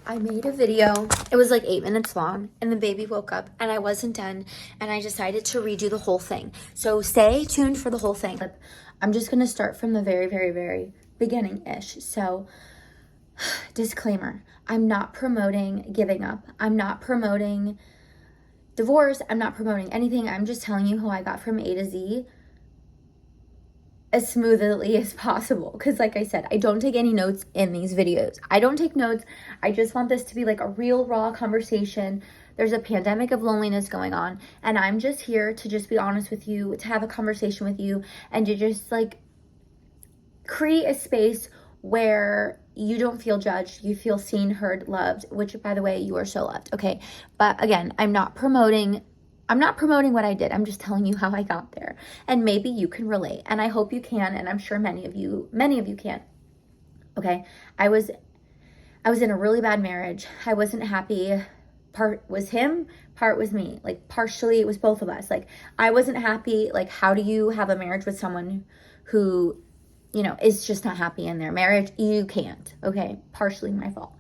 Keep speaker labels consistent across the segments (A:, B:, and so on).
A: I made a video. It was like 8 minutes long, and the baby woke up, and I wasn't done, and I decided to redo the whole thing. So stay tuned for the whole thing. I'm just gonna start from the very, very, very beginning-ish. So, disclaimer, I'm not promoting giving up. I'm not promoting divorce. I'm not promoting anything. I'm just telling you how I got from A to Z as smoothly as possible, because like I said, I don't take any notes in these videos. I don't take notes. I just want this to be like a real raw conversation. There's a pandemic of loneliness going on, and I'm just here to just be honest with you, to have a conversation with you, and to just like create a space where you don't feel judged, you feel seen, heard, loved, which by the way, you are so loved, okay? But again, I'm not promoting what I did. I'm just telling you how I got there. And maybe you can relate. And I hope you can. And I'm sure many of you can. Okay. I was in a really bad marriage. I wasn't happy. Part was him, part was me. Like partially it was both of us. Like I wasn't happy. Like how do you have a marriage with someone who, is just not happy in their marriage? You can't. Okay. Partially my fault.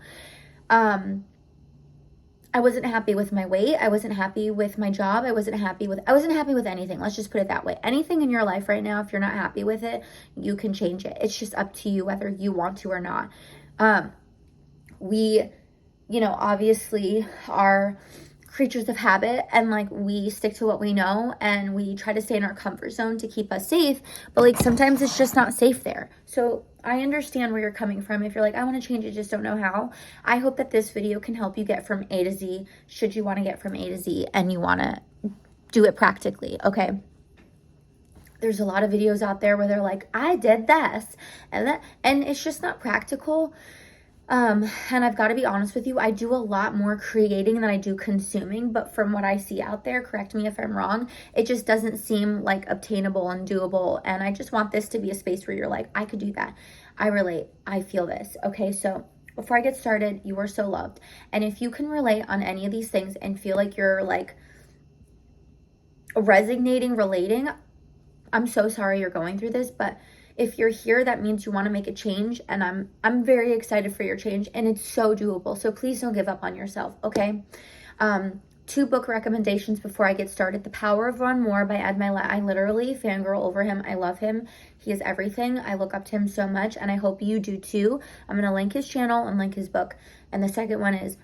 A: I wasn't happy with my weight. I wasn't happy with my job. I wasn't happy with anything. Let's just put it that way. Anything in your life right now, if you're not happy with it, you can change it. It's just up to you whether you want to or not. We, obviously are creatures of habit, and like we stick to what we know, and we try to stay in our comfort zone to keep us safe, but like sometimes it's just not safe there. So I understand where you're coming from. If you're like, I want to change it, just don't know how. I hope that this video can help you get from A to Z, should you want to get from A to Z and you want to do it practically, okay? There's a lot of videos out there where they're like, I did this and that, and it's just not practical. And I've got to be honest with you, I do a lot more creating than I do consuming, but from what I see out there, correct me if I'm wrong, it just doesn't seem like obtainable and doable. And I just want this to be a space where you're like, I could do that. I relate. I feel this. Okay. So before I get started, you are so loved. And if you can relate on any of these things and feel like you're like relating, I'm so sorry you're going through this, but if you're here, that means you want to make a change, and I'm very excited for your change, and it's so doable. So please don't give up on yourself, okay? 2 book recommendations before I get started. The Power of One More by Ed Milet. I literally fangirl over him. I love him. He is everything. I look up to him so much, and I hope you do too. I'm going to link his channel and link his book. And the second one is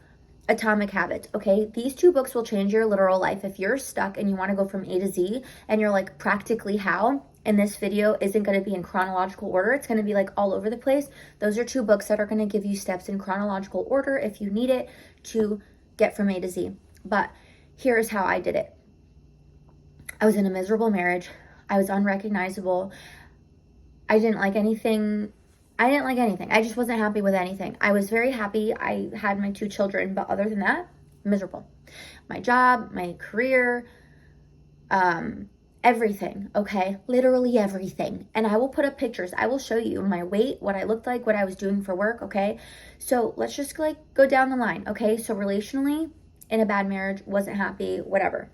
A: Atomic Habits, okay? These 2 books will change your literal life. If you're stuck and you want to go from A to Z and you're like, practically how? And this video isn't going to be in chronological order. It's going to be like all over the place. Those are 2 books that are going to give you steps in chronological order if you need it to get from A to Z. But here's how I did it. I was in a miserable marriage. I was unrecognizable. I didn't like anything. I just wasn't happy with anything. I was very happy. I had my 2 children, but other than that, miserable. My job, my career, everything, okay? Literally everything. And I will put up pictures. I will show you my weight, what I looked like, what I was doing for work, okay? So let's just like go down the line, okay? So relationally, in a bad marriage, wasn't happy, whatever.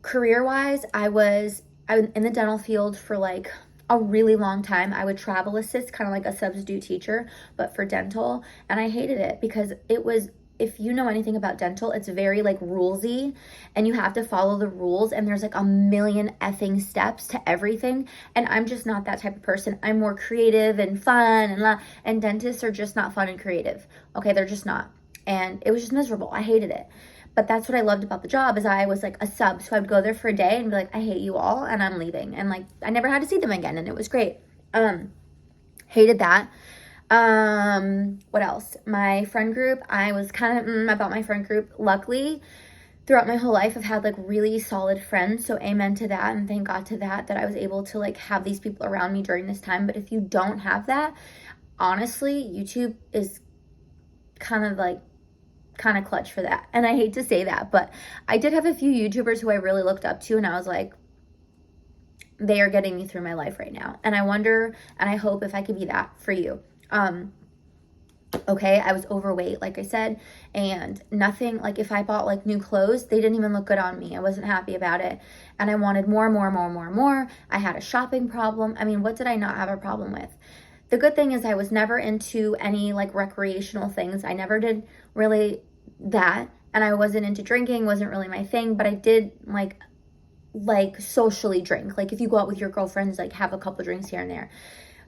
A: Career-wise, I was in the dental field for like a really long time. I would travel assist, kind of like a substitute teacher, but for dental. And I hated it because it was, if you know anything about dental, it's very like rulesy, and you have to follow the rules, and there's like a million effing steps to everything. And I'm just not that type of person. I'm more creative and fun, and dentists are just not fun and creative. Okay, they're just not. And it was just miserable. I hated it. But that's what I loved about the job, is I was like a sub. So I would go there for a day and be like, I hate you all, and I'm leaving. And like, I never had to see them again, and it was great. Hated that. What else? My friend group, I was kind of about my friend group. Luckily, throughout my whole life, I've had like really solid friends. So amen to that, and thank God to that I was able to like have these people around me during this time. But if you don't have that, honestly, YouTube is kind of clutch for that. And I hate to say that, but I did have a few YouTubers who I really looked up to, and I was like, they are getting me through my life right now. And I wonder, and I hope if I could be that for you. Okay, I was overweight, like I said, and nothing, like if I bought like new clothes, they didn't even look good on me. I wasn't happy about it, and I wanted more. I had a shopping problem. I mean, what did I not have a problem with? the good thing is I was never into any like recreational things. I never did really that. And I wasn't into drinking, wasn't really my thing, but I did like socially drink. Like if you go out with your girlfriends, like have a couple drinks here and there.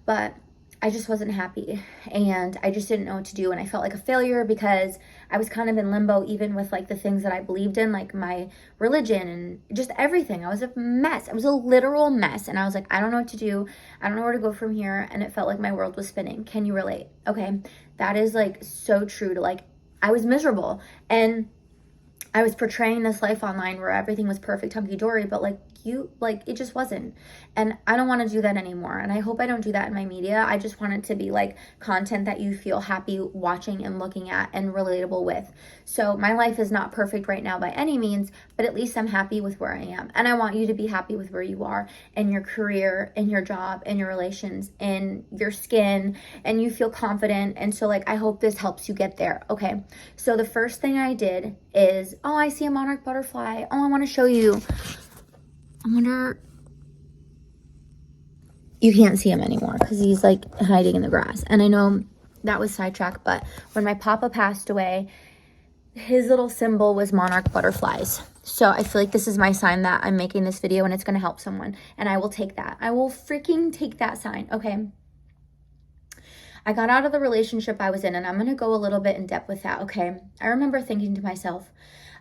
A: But I just wasn't happy and I just didn't know what to do. And I felt like a failure because I was kind of in limbo, even with like the things that I believed in, like my religion and just everything. I was a mess. I was a literal mess. And I was like, I don't know what to do. I don't know where to go from here. And it felt like my world was spinning. Can you relate? Okay. That is like so true to like, I was miserable and I was portraying this life online where everything was perfect, hunky-dory, but it just wasn't. And I don't want to do that anymore. And I hope I don't do that in my media. I just want it to be like content that you feel happy watching and looking at and relatable with. So my life is not perfect right now by any means, but at least I'm happy with where I am. And I want you to be happy with where you are in your career, in your job, in your relations, in your skin, and you feel confident. And so like, I hope this helps you get there. Okay. So the first thing I did is, oh, I see a monarch butterfly. Oh, I want to show you. I wonder, you can't see him anymore because he's like hiding in the grass. And I know that was sidetracked, but when my papa passed away, his little symbol was monarch butterflies. So I feel like this is my sign that I'm making this video and it's going to help someone. And I will take that. I will freaking take that sign. Okay. I got out of the relationship I was in, and I'm going to go a little bit in depth with that. Okay. I remember thinking to myself,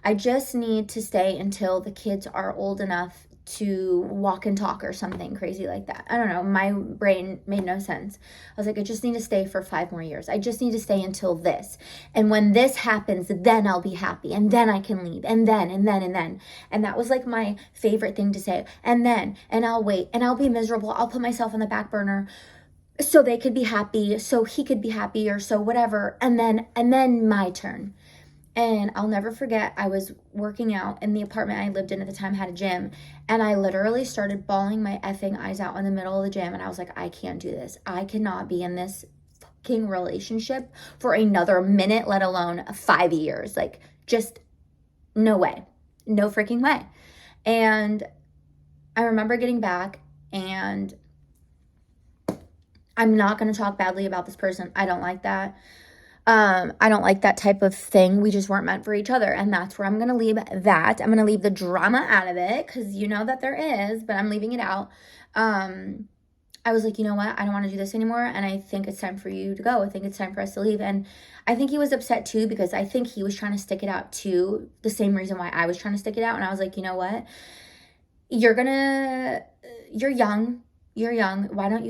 A: I just need to stay until the kids are old enough to walk and talk or something crazy like that. I don't know. My brain made no sense. I was like, I just need to stay for 5 more years. I just need to stay until this. And when this happens, then I'll be happy. And then I can leave. And then. And that was like my favorite thing to say. And I'll wait. And I'll be miserable. I'll put myself on the back burner so they could be happy. So he could be happy or so whatever. And then my turn. And I'll never forget, I was working out in the apartment I lived in at the time, had a gym, and I literally started bawling my effing eyes out in the middle of the gym, and I was like, I can't do this. I cannot be in this fucking relationship for another minute, let alone 5 years. Like, just no way. No freaking way. And I remember getting back, and I'm not going to talk badly about this person. I don't like that. I don't like that type of thing. We just weren't meant for each other. And that's where I'm going to leave that. I'm going to leave the drama out of it because you know that there is, but I'm leaving it out. I was like, you know what? I don't want to do this anymore. And I think it's time for you to go. I think it's time for us to leave. And I think he was upset too, because I think he was trying to stick it out too. The same reason why I was trying to stick it out. And I was like, you know what? You're young. Why don't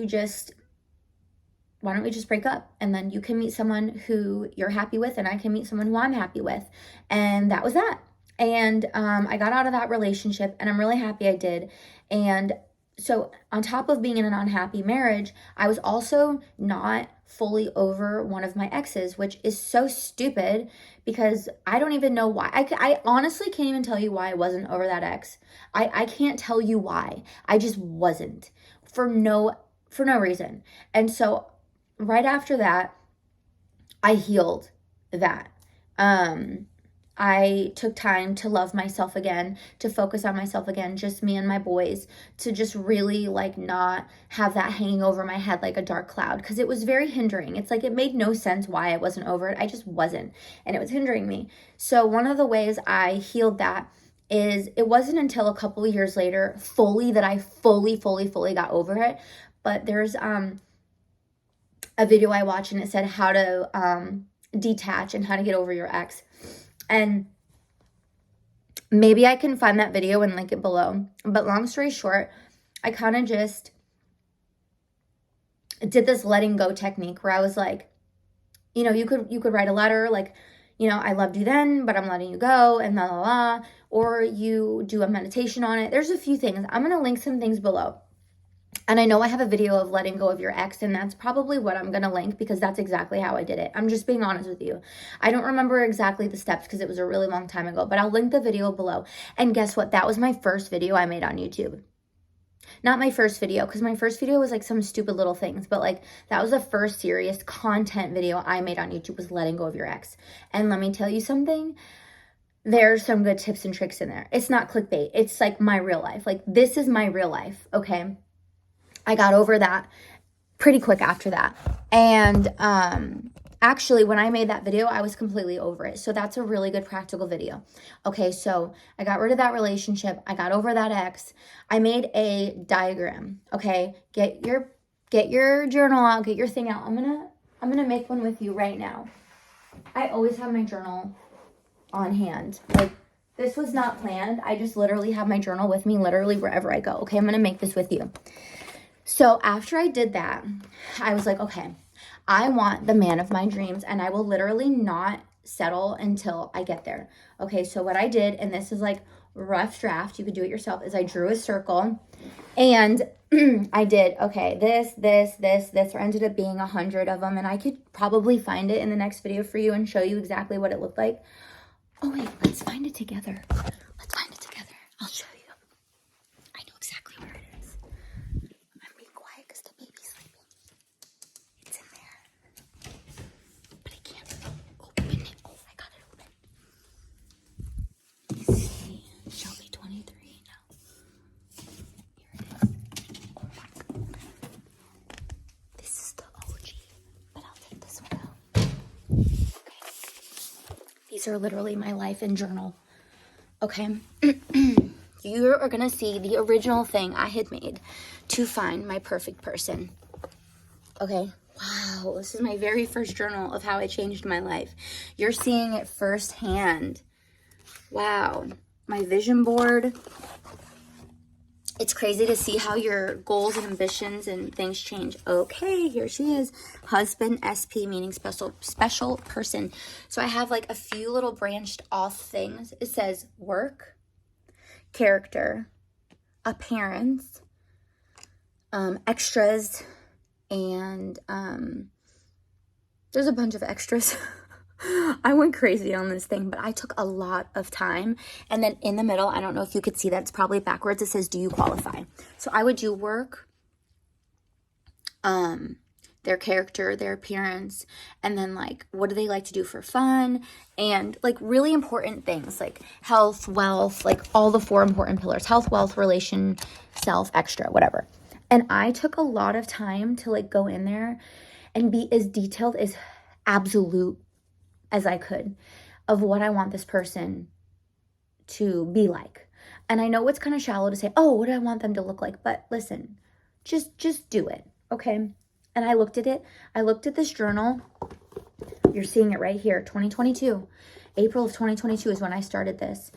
A: we just break up, and then you can meet someone who you're happy with and I can meet someone who I'm happy with. And that was that. And I got out of that relationship, and I'm really happy I did. And so on top of being in an unhappy marriage, I was also not fully over one of my exes, which is so stupid because I don't even know why. I honestly can't even tell you why I wasn't over that ex. I can't tell you why. I just wasn't for no reason. And so right after that, I healed that. I took time to love myself again, to focus on myself again, just me and my boys, to just really like not have that hanging over my head like a dark cloud, because it was very hindering. It's like it made no sense why I wasn't over it. I just wasn't, and it was hindering me. So one of the ways I healed that is it wasn't until a couple of years later fully that I fully got over it. But there's a video I watched, and it said how to detach and how to get over your ex. And maybe I can find that video and link it below. But long story short, I kind of just did this letting go technique where I was like, you know, you could write a letter like, you know, I loved you then, but I'm letting you go, and la la la. Or you do a meditation on it. There's a few things. I'm going to link some things below. And I know I have a video of letting go of your ex, and that's probably what I'm going to link because that's exactly how I did it. I'm just being honest with you. I don't remember exactly the steps because it was a really long time ago, but I'll link the video below. And guess what? That was my first video I made on YouTube. Not my first video, because my first video was like some stupid little things, but like that was the first serious content video I made on YouTube, was letting go of your ex. And let me tell you something. There's some good tips and tricks in there. It's not clickbait. It's like my real life. Like this is my real life. Okay. I got over that pretty quick after that. And actually, when I made that video, I was completely over it. So that's a really good practical video. Okay, so I got rid of that relationship. I got over that ex. I made a diagram. Okay, get your journal out, get your thing out. I'm gonna make one with you right now. I always have my journal on hand. Like, this was not planned. I just literally have my journal with me literally wherever I go. Okay, I'm gonna make this with you. So after I did that, I was like, okay, I want the man of my dreams, and I will literally not settle until I get there. Okay, so what I did, and this is like rough draft, you could do it yourself, is I drew a circle, and I did, okay, this, or ended up being 100 of them, and I could probably find it in the next video for you and show you exactly what it looked like. Oh wait, let's find it together. I'll show you. I know exactly where it is. I'm being quiet because the baby's sleeping. It's in there. But I can't open it. Oh, I got it open. Let's see. Shelby 23 now. Here it is. Oh my God. This is the OG. But I'll take this one out. Okay. These are literally my life and journal. Okay. You are going to see the original thing I had made to find my perfect person. Okay. Wow. This is my very first journal of how I changed my life. You're seeing it firsthand. Wow. My vision board. It's crazy to see how your goals and ambitions and things change. Okay, here she is. Husband, SP, meaning special person. So I have like a few little branched off things. It says work, character, appearance, extras, and there's a bunch of extras. I went crazy on this thing, but I took a lot of time. And then in the middle, I don't know if you could see that, it's probably backwards. It says, do you qualify? So I would do work, their character, their appearance, and then like, what do they like to do for fun? And like really important things like health, wealth, like all the 4 important pillars: health, wealth, relation, self, extra, whatever. And I took a lot of time to like go in there and be as detailed as absolute as I could of what I want this person to be like. And I know it's kind of shallow to say, oh, what do I want them to look like? But listen, just do it, okay? And I looked at it. I looked at this journal. You're seeing it right here, 2022. April of 2022 is when I started this.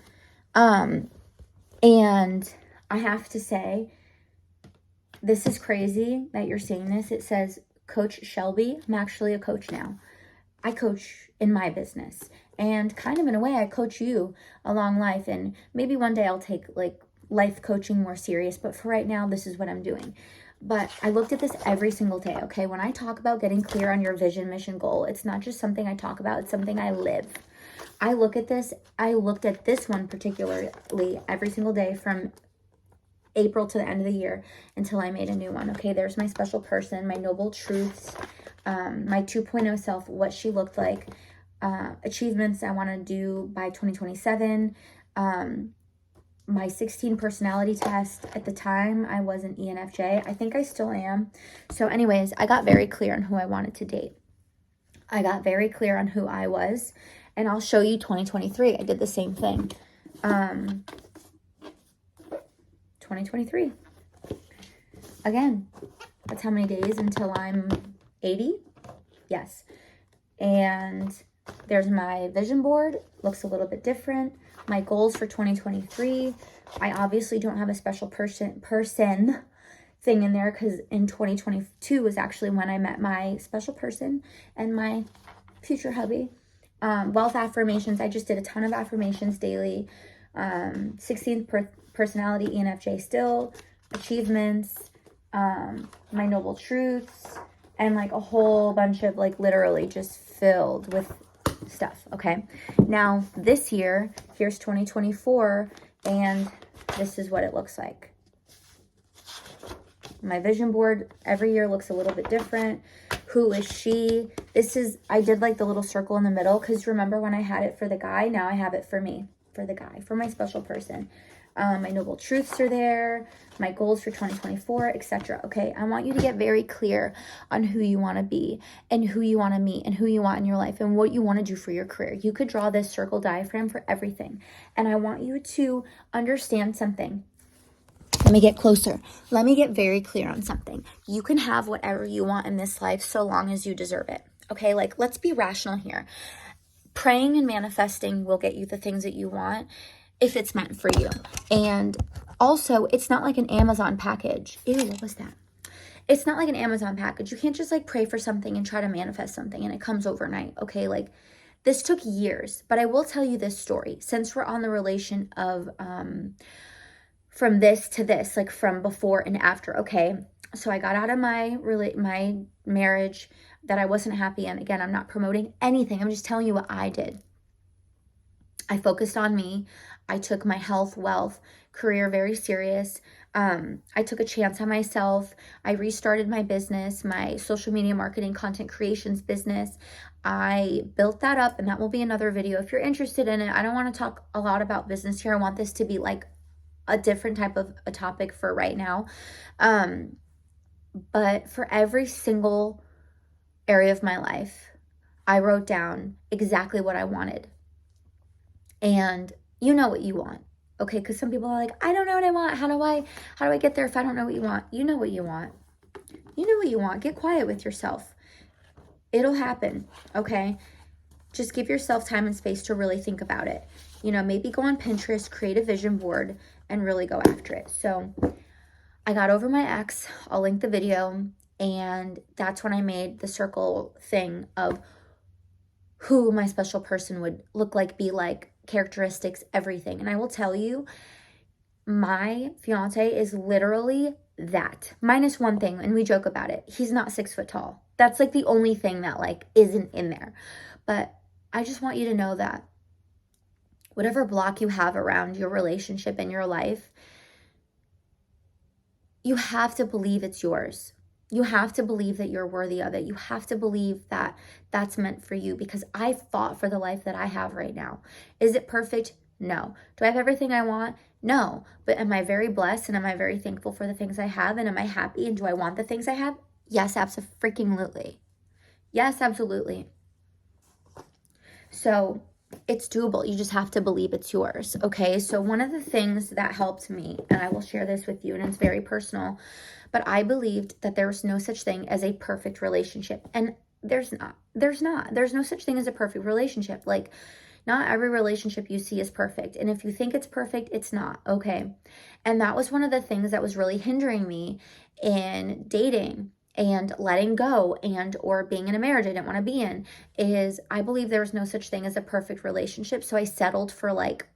A: And I have to say, this is crazy that you're seeing this. It says, Coach Shelby. I'm actually a coach now. I coach in my business, and kind of in a way I coach you along life, and maybe one day I'll take like life coaching more serious, but for right now this is what I'm doing. But I looked at this every single day. Okay, when I talk about getting clear on your vision, mission, goal, it's not just something I talk about, it's something I live. I looked at this one particularly every single day from April to the end of the year until I made a new one. Okay, there's my special person, my noble truths, my 2.0 self, what she looked like, achievements I want to do by 2027, my 16 personality test. At the time, I was an ENFJ. I think I still am. So anyways, I got very clear on who I wanted to date. I got very clear on who I was, and I'll show you 2023. I did the same thing. 2023. Again, that's how many days until I'm 80? Yes. And there's my vision board. Looks a little bit different. My goals for 2023. I obviously don't have a special person thing in there because in 2022 was actually when I met my special person and my future hubby. Wealth affirmations. I just did a ton of affirmations daily. 16th personality, ENFJ still. Achievements. My noble truths. And like a whole bunch of like literally just filled with stuff. Okay. Now this year, here's 2024, and this is what it looks like. My vision board every year looks a little bit different. Who is she? I did like the little circle in the middle because remember when I had it for the guy, now I have it for me, for the guy, for my special person. My noble truths are there, my goals for 2024, etc. Okay, I want you to get very clear on who you want to be and who you want to meet and who you want in your life and what you want to do for your career. You could draw this circle diagram for everything. And I want you to understand something. Let me get closer. Let me get very clear on something. You can have whatever you want in this life so long as you deserve it. Okay, like, let's be rational here. Praying and manifesting will get you the things that you want if it's meant for you. And also, it's not like an Amazon package. Ew, what was that? It's not like an Amazon package. You can't just like pray for something and try to manifest something and it comes overnight. Okay, like, this took years. But I will tell you this story since we're on the relation of from this to this, like from before and after. Okay, so I got out of my marriage that I wasn't happy in. Again, I'm not promoting anything. I'm just telling you what I did. I focused on me. I took my health, wealth, career very serious. I took a chance on myself. I restarted my business, my social media marketing, content creations business. I built that up, and that will be another video if you're interested in it. I don't want to talk a lot about business here. I want this to be like a different type of a topic for right now. But for every single area of my life, I wrote down exactly what I wanted. And you know what you want, okay? Because some people are like, I don't know what I want. How do I get there if I don't know what you want? You know what you want. You know what you want. Get quiet with yourself. It'll happen, okay? Just give yourself time and space to really think about it. You know, maybe go on Pinterest, create a vision board, and really go after it. So I got over my ex. I'll link the video. And that's when I made the circle thing of who my special person would look like, be like, characteristics, everything. And I will tell you, my fiance is literally that, minus one thing, and we joke about it. He's not 6 foot tall. That's like the only thing that like isn't in there. But I just want you to know that whatever block you have around your relationship and your life, you have to believe it's yours. You have to believe that you're worthy of it. You have to believe that that's meant for you, because I fought for the life that I have right now. Is it perfect? No. Do I have everything I want? No. But am I very blessed, and am I very thankful for the things I have, and am I happy, and do I want the things I have? Yes, absolutely. Yes, absolutely. So it's doable. You just have to believe it's yours. Okay. So one of the things that helped me, and I will share this with you, and it's very personal, but I believed that there was no such thing as a perfect relationship. And there's no such thing as a perfect relationship. Like, not every relationship you see is perfect. And if you think it's perfect, it's not. Okay. And that was one of the things that was really hindering me in dating and letting go and or being in a marriage I didn't want to be in, is I believe there was no such thing as a perfect relationship. So I settled for, like,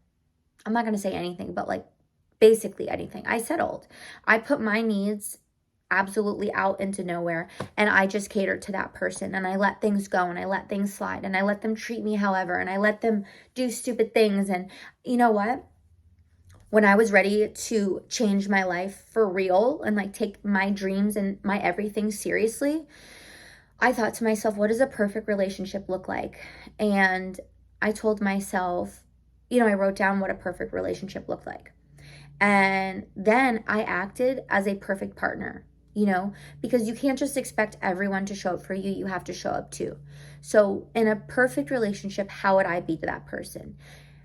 A: I'm not going to say anything, but like basically anything. I settled. I put my needs absolutely out into nowhere, and I just catered to that person, and I let things go, and I let things slide, and I let them treat me however, and I let them do stupid things. And you know what? When I was ready to change my life for real and like take my dreams and my everything seriously, I thought to myself, what does a perfect relationship look like? And I told myself, I wrote down what a perfect relationship looked like. And then I acted as a perfect partner, because you can't just expect everyone to show up for you. You have to show up too. So in a perfect relationship, how would I be to that person?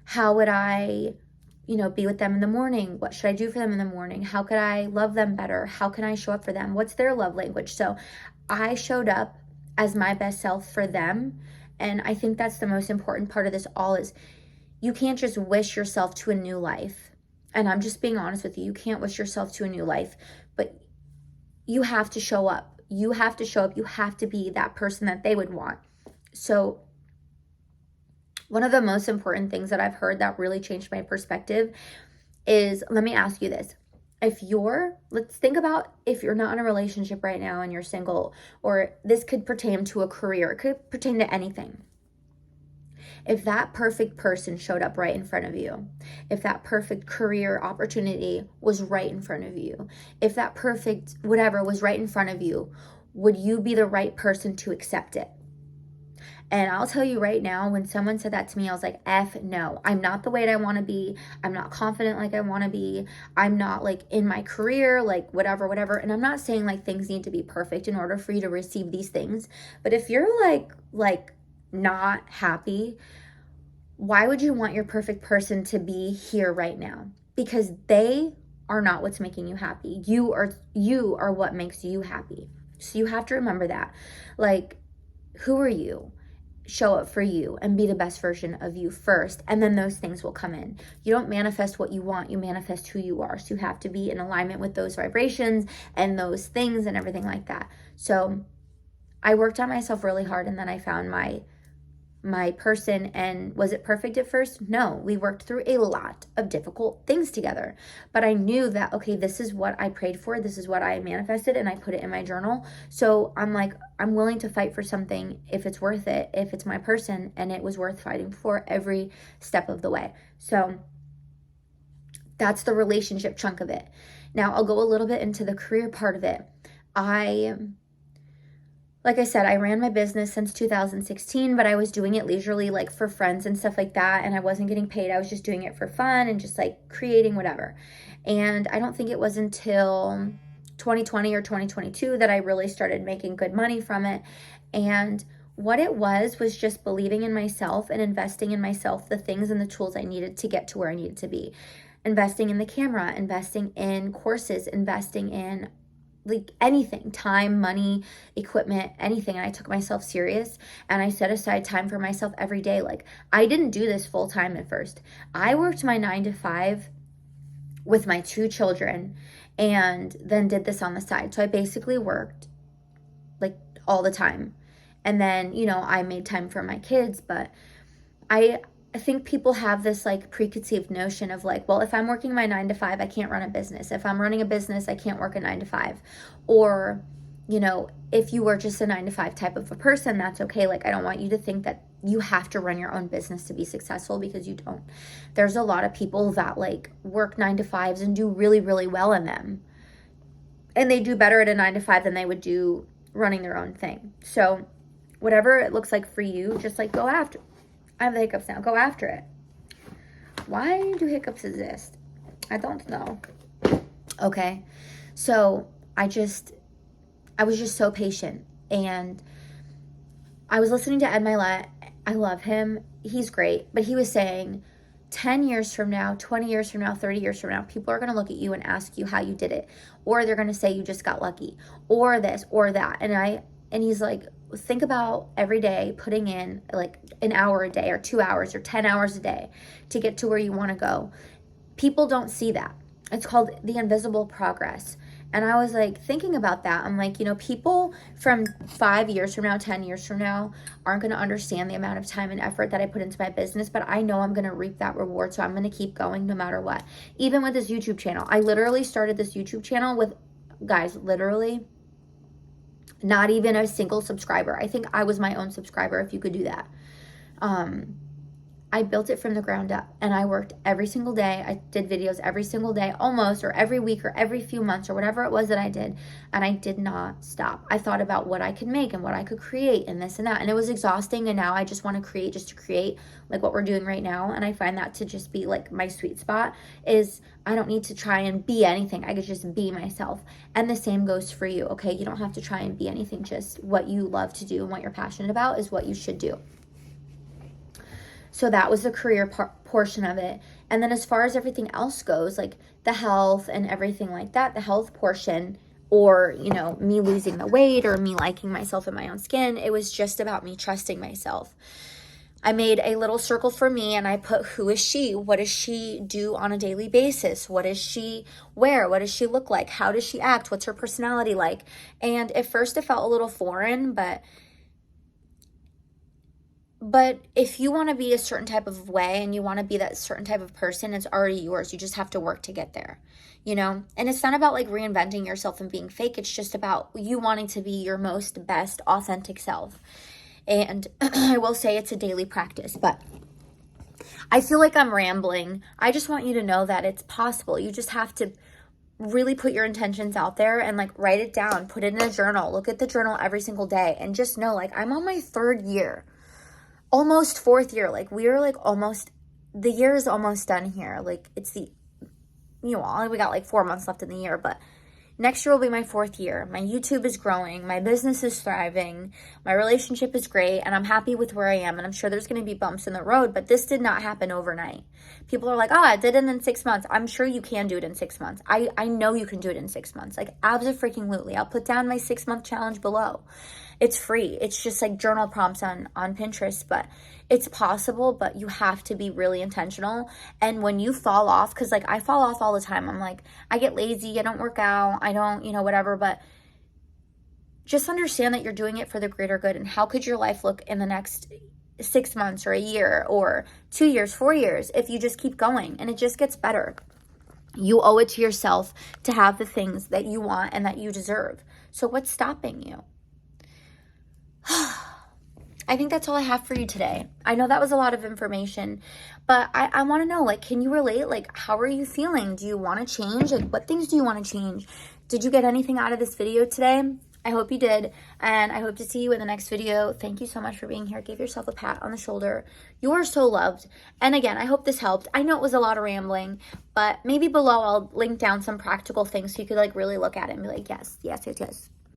A: How would I be with them in the morning? What should I do for them in the morning? How could I love them better? How can I show up for them? What's their love language? So I showed up as my best self for them. And I think that's the most important part of this all, is you can't just wish yourself to a new life. And I'm just being honest with you. You can't wish yourself to a new life, but you have to show up. You have to show up. You have to be that person that they would want. So one of the most important things that I've heard that really changed my perspective is, let me ask you this. Let's think about if you're not in a relationship right now and you're single, or this could pertain to a career. It could pertain to anything. If that perfect person showed up right in front of you, if that perfect career opportunity was right in front of you, if that perfect whatever was right in front of you, would you be the right person to accept it? And I'll tell you right now, when someone said that to me, I was like, F no, I'm not the weight I want to be. I'm not confident like I want to be. I'm not like in my career, like whatever, whatever. And I'm not saying like things need to be perfect in order for you to receive these things. But if you're like not happy, why would you want your perfect person to be here right now? Because they are not what's making you happy. You are what makes you happy. So you have to remember that. Like, who are you? Show up for you and be the best version of you first, and then those things will come in. You don't manifest what you want, you manifest who you are. So you have to be in alignment with those vibrations and those things and everything like that. So I worked on myself really hard, and then I found my person. And was it perfect at first? No, we worked through a lot of difficult things together, but I knew that, okay, this is what I prayed for, this is what I manifested, and I put it in my journal. So I'm like, I'm willing to fight for something if it's worth it, if it's my person, and it was worth fighting for every step of the way. So that's the relationship chunk of it. Now I'll go a little bit into the career part of it. Like I said, I ran my business since 2016, but I was doing it leisurely, like for friends and stuff like that. And I wasn't getting paid. I was just doing it for fun and just like creating whatever. And I don't think it was until 2020 or 2022 that I really started making good money from it. And what it was just believing in myself and investing in myself, the things and the tools I needed to get to where I needed to be. Investing in the camera, investing in courses, investing in like anything, time, money, equipment, anything. And I took myself serious, and I set aside time for myself every day. Like, I didn't do this full time at first. I worked my 9 to 5 with my 2 children and then did this on the side. So I basically worked like all the time. And then, I made time for my kids, but I think people have this like preconceived notion of like, well, if I'm working my 9 to 5, I can't run a business. If I'm running a business, I can't work a 9 to 5. Or, if you were just a 9 to 5 type of a person, that's okay. Like, I don't want you to think that you have to run your own business to be successful, because you don't. There's a lot of people that like work 9 to 5s and do really, really well in them. And they do better at a 9 to 5 than they would do running their own thing. So whatever it looks like for you, just like go after. I have the hiccups now. Go after it. Why do hiccups exist? I don't know. Okay. So I was just so patient. And I was listening to Ed Milet. I love him. He's great. But he was saying 10 years from now, 20 years from now, 30 years from now, people are going to look at you and ask you how you did it. Or they're going to say you just got lucky. Or this or that. And he's like, think about every day putting in like an hour a day or 2 hours or 10 hours a day to get to where you want to go. People don't see that. It's called the invisible progress. And I was like thinking about that. I'm like, people from 5 years from now, 10 years from now aren't going to understand the amount of time and effort that I put into my business, but I know I'm going to reap that reward. So I'm going to keep going no matter what. Even with this YouTube channel, I literally started this YouTube channel with, guys, literally not even a single subscriber. I think I was my own subscriber, if you could do that. I built it from the ground up, and I worked every single day. I did videos every single day, almost, or every week, or every few months, or whatever it was that I did. And I did not stop. I thought about what I could make and what I could create and this and that. And it was exhausting. And now I just want to create just to create, like what we're doing right now. And I find that to just be like my sweet spot is I don't need to try and be anything. I could just be myself. And the same goes for you, okay? You don't have to try and be anything. Just what you love to do and what you're passionate about is what you should do. So that was the career portion of it. And then as far as everything else goes, like the health and everything like that, the health portion, or, me losing the weight or me liking myself in my own skin, it was just about me trusting myself. I made a little circle for me, and I put, who is she? What does she do on a daily basis? What does she wear? What does she look like? How does she act? What's her personality like? And at first it felt a little foreign, but if you want to be a certain type of way and you want to be that certain type of person, it's already yours. You just have to work to get there, And it's not about like reinventing yourself and being fake. It's just about you wanting to be your most best authentic self. And I will say it's a daily practice, but I feel like I'm rambling. I just want you to know that it's possible. You just have to really put your intentions out there and like write it down, put it in a journal, look at the journal every single day, and just know like I'm on my 3rd year. almost 4th year. Like, we are like almost, the year is almost done here. Like, it's the, we got like 4 months left in the year, but next year will be my 4th year. My YouTube is growing. My business is thriving. My relationship is great. And I'm happy with where I am. And I'm sure there's going to be bumps in the road, but this did not happen overnight. People are like, oh, I did it in 6 months. I'm sure you can do it in 6 months. I know you can do it in 6 months. Like, absolutely. I'll put down my 6-month challenge below. It's free. It's just like journal prompts on Pinterest, but it's possible, but you have to be really intentional. And when you fall off, because like I fall off all the time. I'm like, I get lazy. I don't work out. I don't, whatever. But just understand that you're doing it for the greater good. And how could your life look in the next 6 months or a year or 2 years, 4 years if you just keep going and it just gets better? You owe it to yourself to have the things that you want and that you deserve. So what's stopping you? I think that's all I have for you today. I know that was a lot of information, but I want to know, like, can you relate? Like, how are you feeling? Do you want to change? Like, what things do you want to change? Did you get anything out of this video today? I hope you did, and I hope to see you in the next video. Thank you so much for being here. Give yourself a pat on the shoulder. You are so loved. And again, I hope this helped. I know it was a lot of rambling, but maybe below I'll link down some practical things so you could like really look at it and be like, yes, yes, yes, yes.